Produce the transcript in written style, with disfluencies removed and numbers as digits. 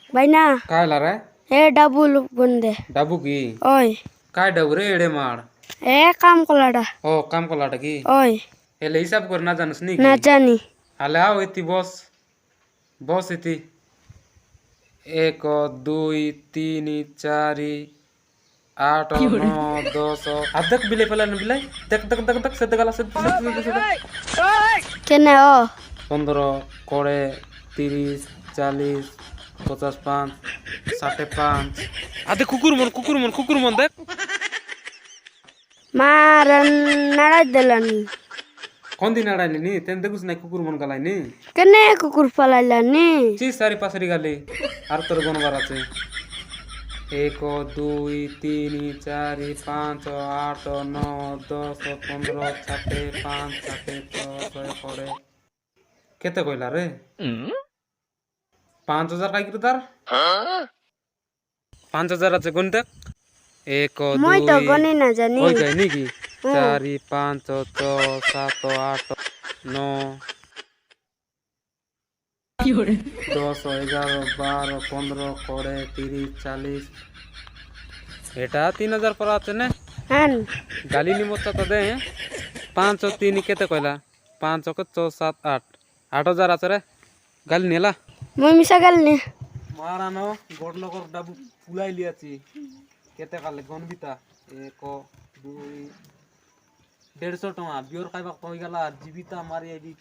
भाई ना काय ला रे ए डबुल बंदे डाबू की ओय काय डाबू रे एडे मार ए काम कोलाडा ओ काम कलाटा की ओय हेले हिसाब कर ना जानस नी ना की जानी हाले आओ इति बस बस इति 1 2 3 4 8 9 10 अदक बिले पला न बिले देख देख देख देख से गला से केने ओ 15 20 30 40 55 65 आदे कुकुर मन देख मारन नड़ा देलानी कौन दिन आड़ाली नी तेन देखुस ना कुकुर मन गलाई नी केने कुकुर पलाइलानी ची सारी पासरी गाली आर तोर गन बाराचे 1 2 3 4 5 8 9 10 15 छाटे 5 छाटे 6 पड़े केते कहला रे 5000 काय किलो तार 5000 আছে কোন দেখ 1 মই তো 2 গনি না জানি ওই কই নাকি 4 5 6 7 8 9 10 11 12 15 20 30 40 এটা 3000 पर আছে না হান গালি নিমতা তো দে 5 3 কেতে কইলা 5 ক 6 7 8 8000 আছে রে গালি নেলা মই মিশা গালনি মারানো গড়লকর ডাবু ফুলাই লিয়াছি কেতে কালে গনবিতা 1 2 150 টাকা বিয়র খাইবা কই গেলা জীবিতা মারি আইবি